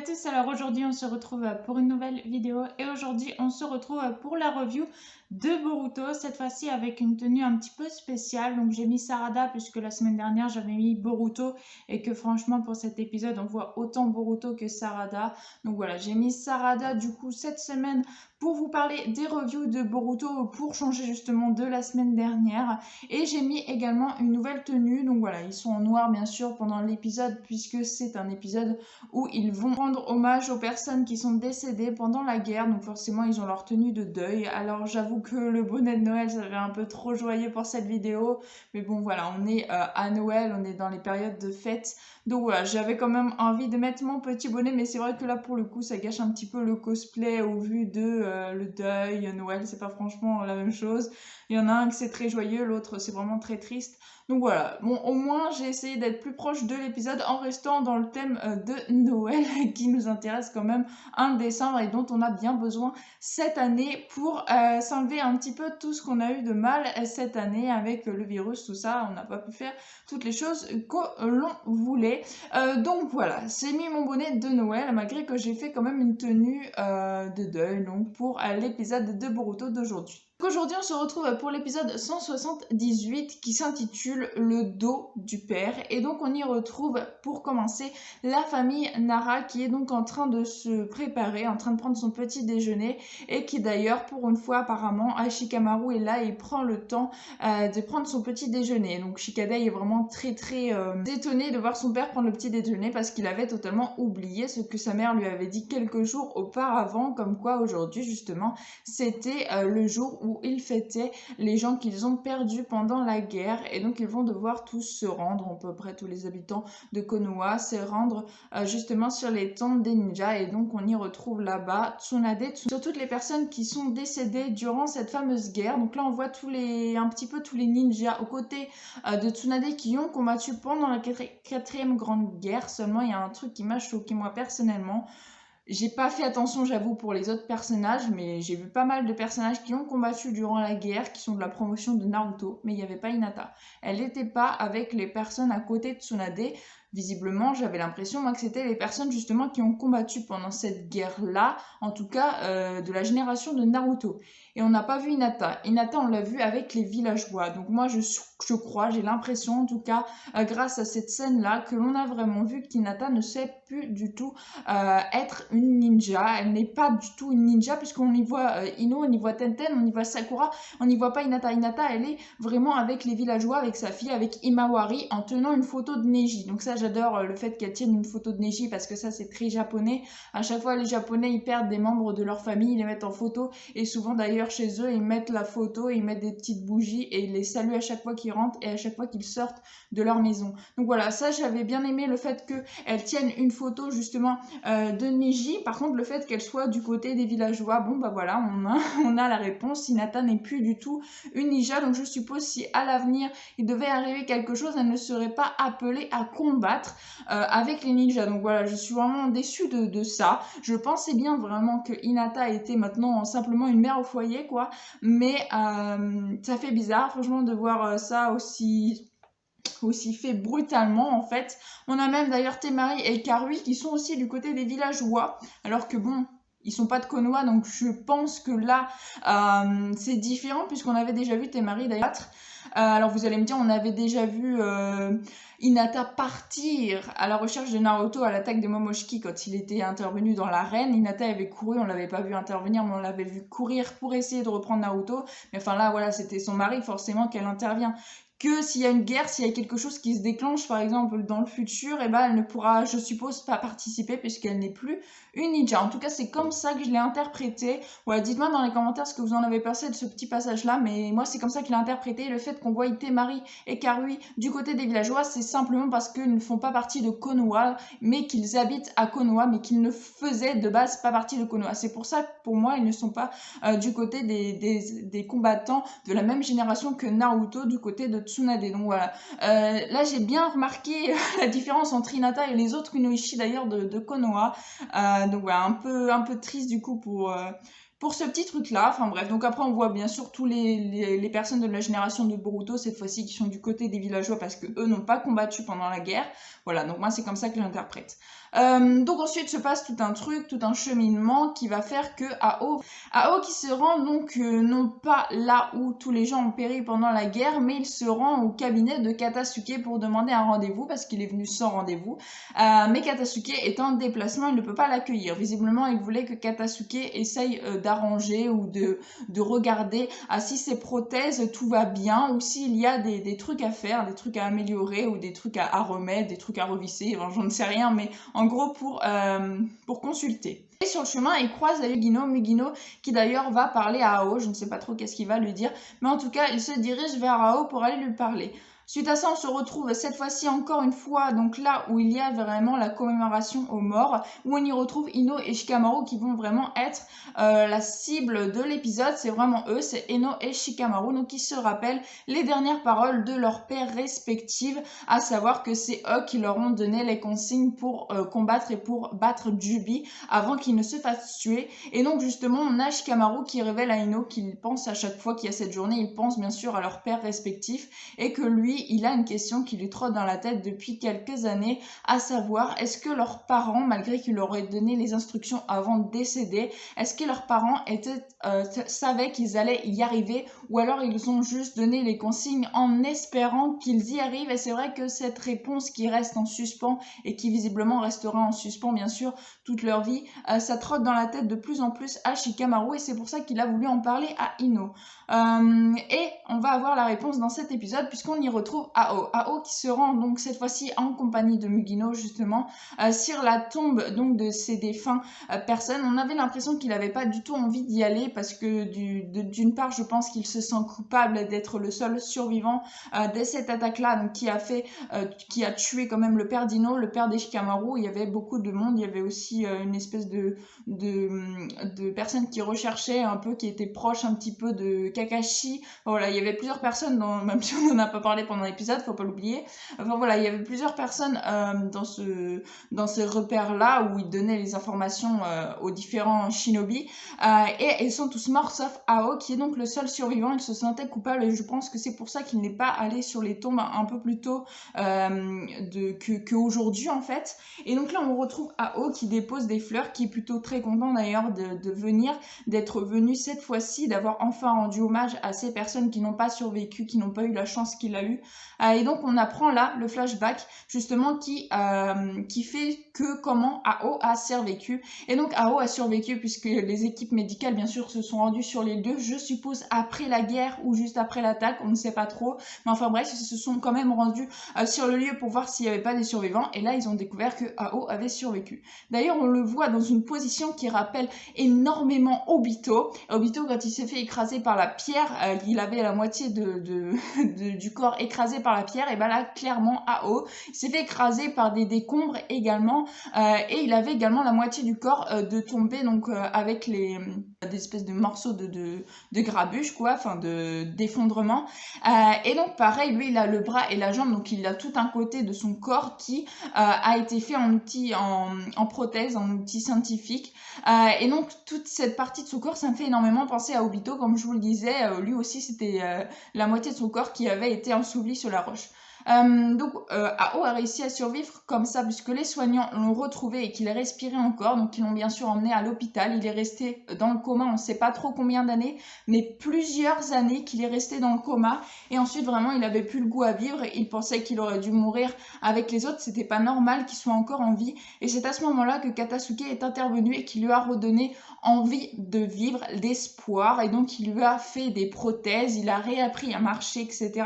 tous, alors aujourd'hui on se retrouve pour une nouvelle vidéo et aujourd'hui on se retrouve pour la review de Boruto, cette fois-ci avec une tenue un petit peu spéciale. Donc j'ai mis Sarada puisque la semaine dernière j'avais mis Boruto et que franchement pour cet épisode on voit autant Boruto que Sarada. Donc voilà, j'ai mis Sarada du coup cette semaine pour vous parler des reviews de Boruto pour changer justement de la semaine dernière. Et j'ai mis également une nouvelle tenue, donc voilà, ils sont en noir bien sûr pendant l'épisode puisque c'est un épisode où ils vont rendre hommage aux personnes qui sont décédées pendant la guerre, donc forcément ils ont leur tenue de deuil. Alors j'avoue que le bonnet de Noël ça fait un peu trop joyeux pour cette vidéo, mais bon voilà, on est à Noël, on est dans les périodes de fête, donc voilà, j'avais quand même envie de mettre mon petit bonnet, mais c'est vrai que là pour le coup ça gâche un petit peu le cosplay au vu de le deuil. Noël c'est pas franchement la même chose, il y en a un que c'est très joyeux, l'autre c'est vraiment très triste. Donc voilà, bon, au moins j'ai essayé d'être plus proche de l'épisode en restant dans le thème de Noël qui nous intéresse quand même en décembre et dont on a bien besoin cette année pour s'enlever un petit peu tout ce qu'on a eu de mal cette année avec le virus, tout ça. On n'a pas pu faire toutes les choses que l'on voulait. Donc voilà, j'ai mis mon bonnet de Noël malgré que j'ai fait quand même une tenue de deuil donc pour l'épisode de Boruto d'aujourd'hui. Aujourd'hui, on se retrouve pour l'épisode 178 qui s'intitule Le dos du père. Et donc, on y retrouve pour commencer la famille Nara qui est donc en train de se préparer, en train de prendre son petit déjeuner et qui d'ailleurs, pour une fois apparemment, Shikamaru est là et il prend le temps de prendre son petit déjeuner. Donc, Shikadai est vraiment très étonné de voir son père prendre le petit déjeuner parce qu'il avait totalement oublié ce que sa mère lui avait dit quelques jours auparavant, comme quoi aujourd'hui justement, c'était le jour où ils fêtaient les gens qu'ils ont perdus pendant la guerre et donc ils vont devoir tous se rendre, à peu près tous les habitants de Konoha, se rendre justement sur les tombes des ninjas et donc on y retrouve là-bas Tsunade sur toutes les personnes qui sont décédées durant cette fameuse guerre. Donc là on voit un petit peu tous les ninjas aux côtés de Tsunade qui ont combattu pendant la quatrième grande guerre. Seulement il y a un truc qui m'a choqué moi personnellement. J'ai pas fait attention, j'avoue, pour les autres personnages, mais j'ai vu pas mal de personnages qui ont combattu durant la guerre, qui sont de la promotion de Naruto, mais il n'y avait pas Hinata. Elle n'était pas avec les personnes à côté de Tsunade. Visiblement, j'avais l'impression, moi, que c'était les personnes justement qui ont combattu pendant cette guerre-là, en tout cas de la génération de Naruto. Et on n'a pas vu Hinata. Hinata, on l'a vu avec les villageois. Donc moi, je crois, j'ai l'impression, en tout cas, grâce à cette scène-là, que l'on a vraiment vu qu'Hinata ne sait plus du tout être une ninja. Elle n'est pas du tout une ninja puisqu'on y voit Ino, on y voit Tenten, on y voit Sakura, on n'y voit pas Hinata. Hinata, elle est vraiment avec les villageois, avec sa fille, avec Imawari, en tenant une photo de Neji. Donc ça, j'adore le fait qu'elle tienne une photo de Neji parce que ça, c'est très japonais. À chaque fois, les Japonais, ils perdent des membres de leur famille, ils les mettent en photo et souvent d'ailleurs chez eux, ils mettent la photo, ils mettent des petites bougies et ils les saluent à chaque fois qu'ils rentrent et à chaque fois qu'ils sortent de leur maison. Donc voilà, ça, j'avais bien aimé le fait qu'elle tienne une photo justement de Neji. Par contre, le fait qu'elle soit du côté des villageois, bon bah voilà, on a la réponse. Hinata n'est plus du tout une ninja, donc je suppose si à l'avenir il devait arriver quelque chose, elle ne serait pas appelée à combattre avec les ninjas. Donc voilà, je suis vraiment déçue de ça. Je pensais bien vraiment que Hinata était maintenant simplement une mère au foyer, quoi, mais ça fait bizarre, franchement, de voir ça aussi fait brutalement en fait. On a même d'ailleurs Temari et Karui qui sont aussi du côté des villageois, alors que bon, ils sont pas de Konoha, donc je pense que là c'est différent puisqu'on avait déjà vu Temari d'ailleurs. Alors vous allez me dire, on avait déjà vu Hinata partir à la recherche de Naruto à l'attaque de Momoshiki quand il était intervenu dans l'arène. Hinata avait couru, on l'avait pas vu intervenir, mais on l'avait vu courir pour essayer de reprendre Naruto. Mais enfin là, voilà, c'était son mari, forcément qu'elle intervient. Que s'il y a une guerre, s'il y a quelque chose qui se déclenche, par exemple, dans le futur, eh ben, elle ne pourra, je suppose, pas participer puisqu'elle n'est plus une ninja. En tout cas, c'est comme ça que je l'ai interprété. Voilà, dites-moi dans les commentaires ce que vous en avez pensé de ce petit passage-là, mais moi, c'est comme ça que je l'ai interprété. Le fait qu'on voit Temari et Karui du côté des villageois, c'est simplement parce qu'ils ne font pas partie de Konoha, mais qu'ils habitent à Konoha, mais qu'ils ne faisaient de base pas partie de Konoha. C'est pour ça que, pour moi, ils ne sont pas du côté des combattants de la même génération que Naruto, du côté de Tsunade. Donc voilà, là j'ai bien remarqué la différence entre Hinata et les autres Kunoichi d'ailleurs de Konoha. Donc voilà, un peu triste du coup pour ce petit truc-là. Enfin bref, donc après on voit bien sûr tous les personnes de la génération de Boruto cette fois-ci qui sont du côté des villageois parce que eux n'ont pas combattu pendant la guerre. Voilà, donc moi c'est comme ça que je l'interprète. Donc ensuite se passe tout un truc, tout un cheminement qui va faire que Ao qui se rend donc non pas là où tous les gens ont péri pendant la guerre, mais il se rend au cabinet de Katasuke pour demander un rendez-vous parce qu'il est venu sans rendez-vous. Mais Katasuke est en déplacement, il ne peut pas l'accueillir. Visiblement, il voulait que Katasuke essaye d'arranger ou de regarder si ses prothèses tout va bien ou s'il y a des trucs à faire, des trucs à améliorer ou des trucs à remettre, des trucs à revisser. Enfin, j'en sais rien, mais en gros pour consulter. Et sur le chemin, il croise Mugino qui d'ailleurs va parler à Ao, je ne sais pas trop qu'est-ce qu'il va lui dire, mais en tout cas, il se dirige vers Ao pour aller lui parler. Suite à ça, on se retrouve cette fois-ci encore une fois, donc là où il y a vraiment la commémoration aux morts, où on y retrouve Ino et Shikamaru qui vont vraiment être la cible de l'épisode. C'est vraiment eux, c'est Ino et Shikamaru, donc qui se rappellent les dernières paroles de leurs pères respectives, à savoir que c'est eux qui leur ont donné les consignes pour combattre et pour battre Jubi avant qu'il ne se fasse tuer. Et donc justement, on a Shikamaru qui révèle à Ino qu'il pense à chaque fois qu'il y a cette journée, il pense bien sûr à leurs pères respectifs et que lui, il a une question qui lui trotte dans la tête depuis quelques années, à savoir, est-ce que leurs parents, malgré qu'ils leur aient donné les instructions avant de décéder, est-ce que leurs parents savaient qu'ils allaient y arriver ou alors ils ont juste donné les consignes en espérant qu'ils y arrivent? Et c'est vrai que cette réponse qui reste en suspens et qui visiblement restera en suspens bien sûr toute leur vie, ça trotte dans la tête de plus en plus à Shikamaru et c'est pour ça qu'il a voulu en parler à Ino. Et on va avoir la réponse dans cet épisode puisqu'on y retrouve Ao qui se rend donc cette fois-ci en compagnie de Mugino justement sur la tombe donc de ces défunts personnes. On avait l'impression qu'il n'avait pas du tout envie d'y aller parce que d'une part je pense qu'il se sent coupable d'être le seul survivant de cette attaque-là, donc qui a tué quand même le père d'Ino, le père d'Eshikamaru. Il y avait beaucoup de monde, il y avait aussi une espèce de personnes qui recherchaient un peu, qui étaient proches un petit peu de Kakashi. Voilà, il y avait plusieurs personnes, même si on n'en a pas parlé pendant l'épisode, faut pas l'oublier. Enfin voilà, il y avait plusieurs personnes dans ce repère-là où ils donnaient les informations aux différents shinobi. Et ils sont tous morts sauf Ao qui est donc le seul survivant. Il se sentait coupable et je pense que c'est pour ça qu'il n'est pas allé sur les tombes un peu plus tôt qu'aujourd'hui en fait. Et donc là on retrouve Ao qui dépose des fleurs, qui est plutôt très content d'ailleurs de venir, d'être venu cette fois-ci, d'avoir enfin rendu hommage à ces personnes qui n'ont pas survécu, qui n'ont pas eu la chance qu'il a eu. Et donc on apprend là le flashback justement qui fait que comment Ao a survécu. Et donc Ao a survécu puisque les équipes médicales bien sûr se sont rendues sur les lieux, je suppose après la guerre ou juste après l'attaque, on ne sait pas trop, mais enfin bref, ils se sont quand même rendus sur le lieu pour voir s'il n'y avait pas des survivants et là ils ont découvert que Ao avait survécu. D'ailleurs on le voit dans une position qui rappelle énormément Obito. Obito quand il s'est fait écraser par la pierre, il avait la moitié du corps écrasé par la pierre, et ben là clairement Ao s'est fait écraser par des décombres également et il avait également la moitié du corps de tomber donc avec des espèces de morceaux de grabuge quoi, enfin d'effondrement. Et donc pareil, lui il a le bras et la jambe, donc il a tout un côté de son corps qui a été fait en prothèse, en outil scientifique. Et donc toute cette partie de son corps, ça me fait énormément penser à Obito, comme je vous le disais, lui aussi c'était la moitié de son corps qui avait été enseveli sur la roche. Donc Ao a réussi à survivre comme ça puisque les soignants l'ont retrouvé et qu'il respirait encore, donc ils l'ont bien sûr emmené à l'hôpital. Il est resté dans le coma, on ne sait pas trop combien d'années, mais plusieurs années qu'il est resté dans le coma et ensuite vraiment il avait plus le goût à vivre, il pensait qu'il aurait dû mourir avec les autres, c'était pas normal qu'il soit encore en vie et c'est à ce moment-là que Katasuke est intervenu et qui lui a redonné envie de vivre, d'espoir et donc il lui a fait des prothèses, il a réappris à marcher etc.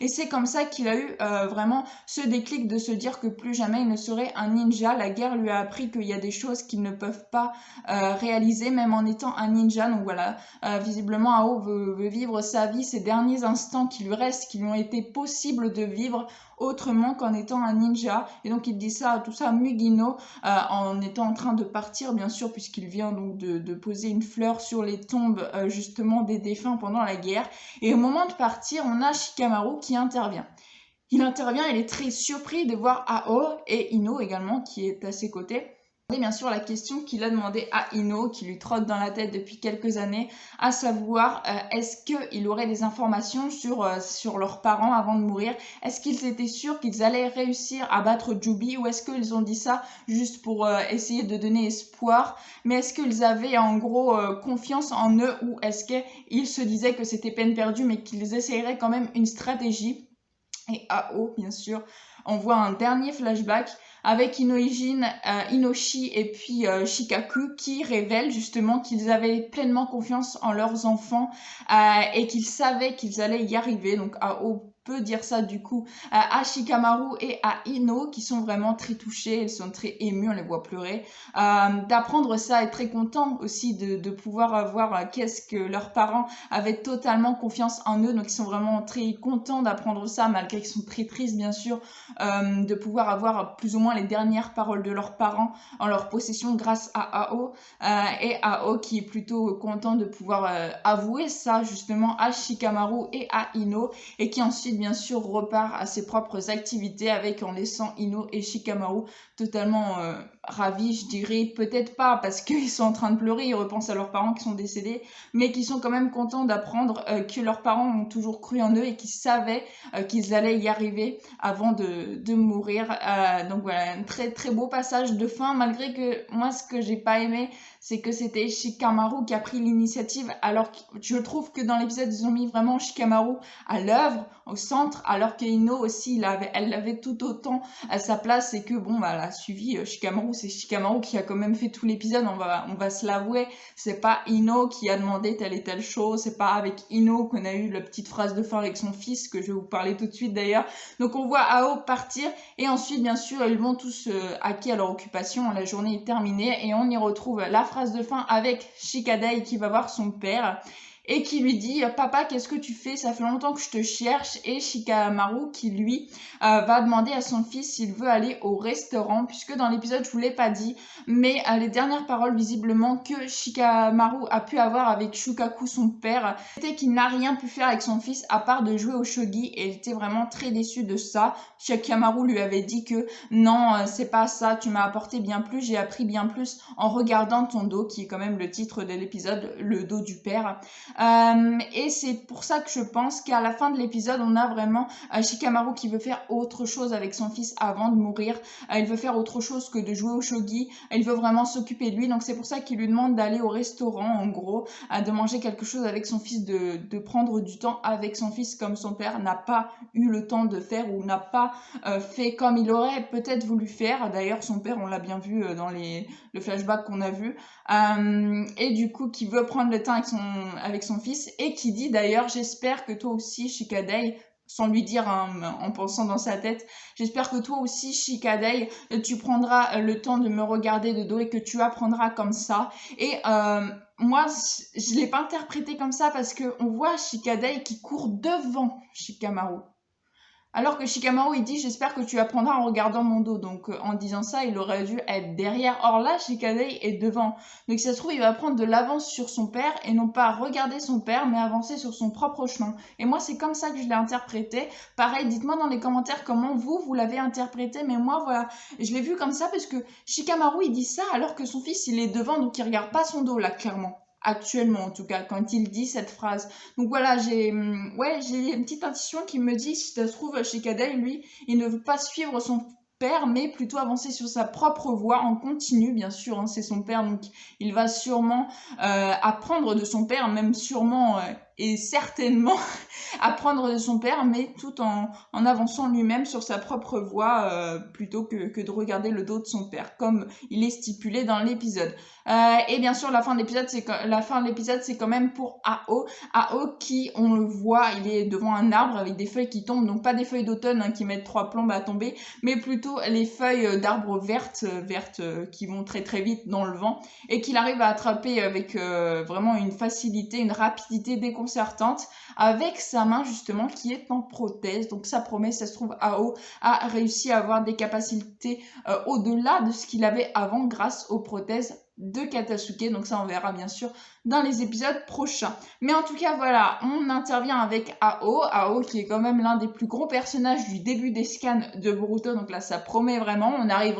Et c'est comme ça qu'il a eu vraiment ce déclic de se dire que plus jamais il ne serait un ninja. La guerre lui a appris qu'il y a des choses qu'ils ne peuvent pas réaliser même en étant un ninja. Donc voilà, visiblement Ao veut vivre sa vie, ces derniers instants qui lui restent, qui lui ont été possibles de vivre autrement qu'en étant un ninja. Et donc il dit tout ça à Mugino en étant en train de partir bien sûr puisqu'il vient donc de poser une fleur sur les tombes justement des défunts pendant la guerre. Et au moment de partir, on a Shikamaru qui intervient. Il intervient, il est très surpris de voir Ao et Ino également qui est à ses côtés. Bien sûr la question qu'il a demandé à Ino, qui lui trotte dans la tête depuis quelques années, à savoir est-ce qu'il aurait des informations sur leurs parents avant de mourir? Est-ce qu'ils étaient sûrs qu'ils allaient réussir à battre Jubi, ou est-ce qu'ils ont dit ça juste pour essayer de donner espoir? Mais est-ce qu'ils avaient en gros confiance en eux, ou est-ce qu'ils se disaient que c'était peine perdue mais qu'ils essaieraient quand même une stratégie? Et Ao, bien sûr, on voit un dernier flashback avec Inoijin, Inoshi et puis Shikaku, qui révèlent justement qu'ils avaient pleinement confiance en leurs enfants et qu'ils savaient qu'ils allaient y arriver. Donc Ao peut dire ça du coup à Shikamaru et à Ino, qui sont vraiment très touchés, ils sont très émus, on les voit pleurer, d'apprendre ça et très contents aussi de pouvoir voir qu'est-ce que leurs parents avaient totalement confiance en eux. Donc ils sont vraiment très contents d'apprendre ça, malgré qu'ils sont très tristes bien sûr, de pouvoir avoir plus ou moins les dernières paroles de leurs parents en leur possession grâce à Ao, et Ao qui est plutôt content de pouvoir avouer ça justement à Shikamaru et à Ino, et qui ensuite bien sûr repart à ses propres activités en laissant Ino et Shikamaru totalement ravis, je dirais. Peut-être pas parce qu'ils sont en train de pleurer, ils repensent à leurs parents qui sont décédés, mais qui sont quand même contents d'apprendre que leurs parents ont toujours cru en eux et qu'ils savaient qu'ils allaient y arriver avant de mourir. Donc voilà, un très très beau passage de fin, malgré que moi ce que j'ai pas aimé, c'est que c'était Shikamaru qui a pris l'initiative, alors que je trouve que dans l'épisode ils ont mis vraiment Shikamaru à l'œuvre, au centre, alors que Ino aussi elle l'avait tout autant à sa place, et que bon bah elle a suivi Shikamaru. C'est Shikamaru qui a quand même fait tout l'épisode, on va se l'avouer, c'est pas Ino qui a demandé telle et telle chose, c'est pas avec Ino qu'on a eu la petite phrase de fin avec son fils, que je vais vous parler tout de suite d'ailleurs. Donc on voit Ao partir, et ensuite bien sûr ils vont tous hacker à leur occupation, la journée est terminée, et on y retrouve la phrase de fin avec Shikadai qui va voir son père et qui lui dit « Papa, qu'est-ce que tu fais? Ça fait longtemps que je te cherche. » Et Shikamaru qui, lui, va demander à son fils s'il veut aller au restaurant, puisque dans l'épisode, je vous l'ai pas dit, mais les dernières paroles, visiblement, que Shikamaru a pu avoir avec Shukaku, son père, c'était qu'il n'a rien pu faire avec son fils à part de jouer au shogi, et il était vraiment très déçu de ça. Shikamaru lui avait dit que « Non, c'est pas ça, tu m'as apporté bien plus, j'ai appris bien plus en regardant ton dos », qui est quand même le titre de l'épisode, le dos du père. Et c'est pour ça que je pense qu'à la fin de l'épisode, on a vraiment Shikamaru qui veut faire autre chose avec son fils avant de mourir. Il veut faire autre chose que de jouer au shogi. Il veut vraiment s'occuper de lui. Donc c'est pour ça qu'il lui demande d'aller au restaurant, en gros, de manger quelque chose avec son fils, de prendre du temps avec son fils, comme son père n'a pas eu le temps de faire, ou n'a pas fait comme il aurait peut-être voulu faire. D'ailleurs, son père, on l'a bien vu dans le flashback qu'on a vu. Et du coup, qui veut prendre le temps avec son fils, et qui dit d'ailleurs « J'espère que toi aussi, Shikadai », sans lui dire en pensant dans sa tête, « J'espère que toi aussi, Shikadai, tu prendras le temps de me regarder de dos et que tu apprendras comme ça. » Et moi, je l'ai pas interprété comme ça parce que on voit Shikadai qui court devant Shikamaru. Alors que Shikamaru, il dit « J'espère que tu apprendras en regardant mon dos ». Donc, en disant ça, il aurait dû être derrière. Or là, Shikadai est devant. Donc, si ça se trouve, il va prendre de l'avance sur son père et non pas regarder son père, mais avancer sur son propre chemin. Et moi, c'est comme ça que je l'ai interprété. Pareil, dites-moi dans les commentaires comment vous l'avez interprété. Mais moi, voilà, je l'ai vu comme ça parce que Shikamaru, il dit ça alors que son fils, il est devant. Donc, il regarde pas son dos, là, clairement. Actuellement en tout cas, quand il dit cette phrase. Donc voilà, j'ai une petite intuition qui me dit, si ça se trouve, Shikadai, lui, il ne veut pas suivre son père, mais plutôt avancer sur sa propre voie en continu, bien sûr, hein, c'est son père, donc il va sûrement apprendre de son père, même sûrement et certainement apprendre de son père, mais tout en avançant lui-même sur sa propre voie, plutôt que de regarder le dos de son père, comme il est stipulé dans l'épisode. Et bien sûr, la fin de l'épisode, c'est quand même pour Ao. Ao qui, on le voit, il est devant un arbre avec des feuilles qui tombent, donc pas des feuilles d'automne hein, qui mettent 3 plombes à tomber, mais plutôt les feuilles d'arbres vertes qui vont très très vite dans le vent, et qu'il arrive à attraper avec vraiment une facilité, une rapidité déconcertante, avec sa main justement qui est en prothèse. Donc ça promet, ça se trouve, Ao a réussi à avoir des capacités au-delà de ce qu'il avait avant grâce aux prothèses de Katasuke. Donc ça, on verra bien sûr dans les épisodes prochains. Mais en tout cas, voilà, on intervient avec Ao. Ao qui est quand même l'un des plus gros personnages du début des scans de Boruto. Donc là, ça promet vraiment. On arrive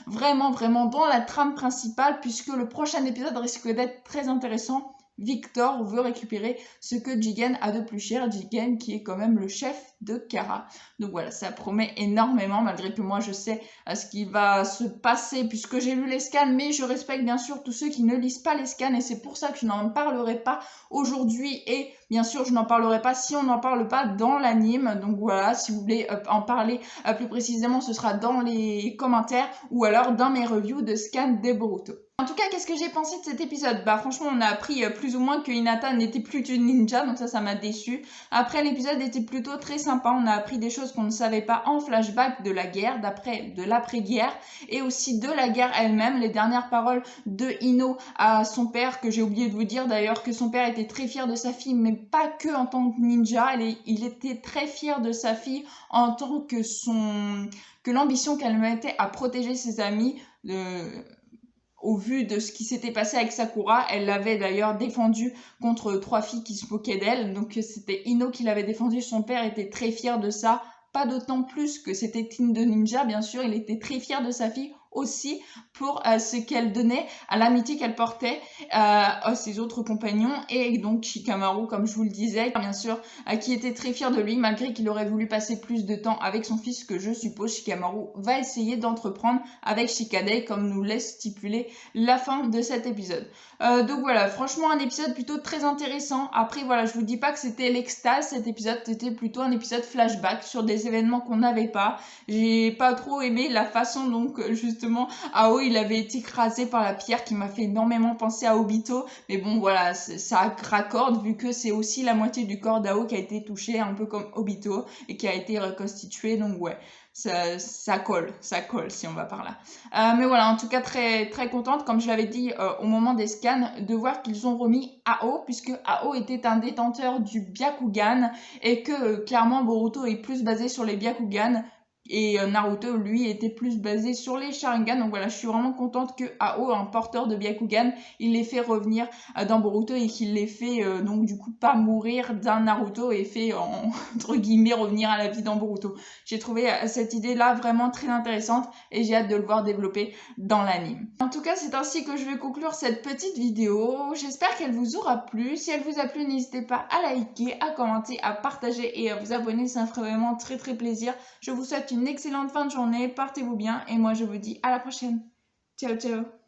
vraiment dans la trame principale puisque le prochain épisode risque d'être très intéressant. Victor veut récupérer ce que Jigen a de plus cher, Jigen qui est quand même le chef de Kara. Donc voilà, ça promet énormément, malgré que moi je sais ce qui va se passer puisque j'ai lu les scans, mais je respecte bien sûr tous ceux qui ne lisent pas les scans et c'est pour ça que je n'en parlerai pas aujourd'hui et bien sûr je n'en parlerai pas si on n'en parle pas dans l'anime. Donc voilà, si vous voulez en parler plus précisément, ce sera dans les commentaires ou alors dans mes reviews de scans des Boruto. En tout cas, qu'est-ce que j'ai pensé de cet épisode? Bah franchement, on a appris plus ou moins que Hinata n'était plus une ninja, donc ça m'a déçu. Après, l'épisode était plutôt très sympa, on a appris des choses qu'on ne savait pas en flashback de la guerre, de l'après-guerre, et aussi de la guerre elle-même. Les dernières paroles de Ino à son père, que j'ai oublié de vous dire d'ailleurs, que son père était très fier de sa fille, mais pas que en tant que ninja, il était très fier de sa fille en tant que l'ambition qu'elle mettait à protéger ses amis, au vu de ce qui s'était passé avec Sakura. Elle l'avait d'ailleurs défendue contre 3 filles qui se moquaient d'elle. Donc c'était Ino qui l'avait défendue. Son père était très fier de ça. Pas d'autant plus que c'était Teen de Ninja, bien sûr. Il était très fier de sa fille aussi pour ce qu'elle donnait, à l'amitié qu'elle portait à ses autres compagnons. Et donc Shikamaru, comme je vous le disais, bien sûr, qui était très fier de lui, malgré qu'il aurait voulu passer plus de temps avec son fils, que je suppose Shikamaru va essayer d'entreprendre avec Shikadei, comme nous laisse stipuler la fin de cet épisode. Donc voilà, franchement un épisode plutôt très intéressant. Après voilà, je vous dis pas que c'était l'extase cet épisode, c'était plutôt un épisode flashback sur des événements qu'on n'avait pas. J'ai pas trop aimé la façon donc justement Ao il avait été écrasé par la pierre qui m'a fait énormément penser à Obito, mais bon voilà, ça raccorde vu que c'est aussi la moitié du corps d'Ao qui a été touché un peu comme Obito et qui a été reconstitué, donc ouais. Ça colle si on va par là. Mais voilà, en tout cas très très contente, comme je l'avais dit au moment des scans, de voir qu'ils ont remis Ao, puisque Ao était un détenteur du Byakugan et que clairement Boruto est plus basé sur les Byakugan et Naruto lui était plus basé sur les Sharingan. Donc voilà, je suis vraiment contente que Ao, un porteur de Byakugan, il les fait revenir dans Boruto et qu'il les fait donc du coup pas mourir d'un Naruto et fait entre guillemets revenir à la vie dans Boruto. J'ai trouvé cette idée là vraiment très intéressante et j'ai hâte de le voir développer dans l'anime. En tout cas, c'est ainsi que je vais conclure cette petite vidéo. J'espère qu'elle vous aura plu. Si elle vous a plu, n'hésitez pas à liker, à commenter, à partager et à vous abonner, ça me ferait vraiment très très plaisir. Je vous souhaite une excellente fin de journée, portez-vous bien et moi je vous dis à la prochaine. Ciao ciao.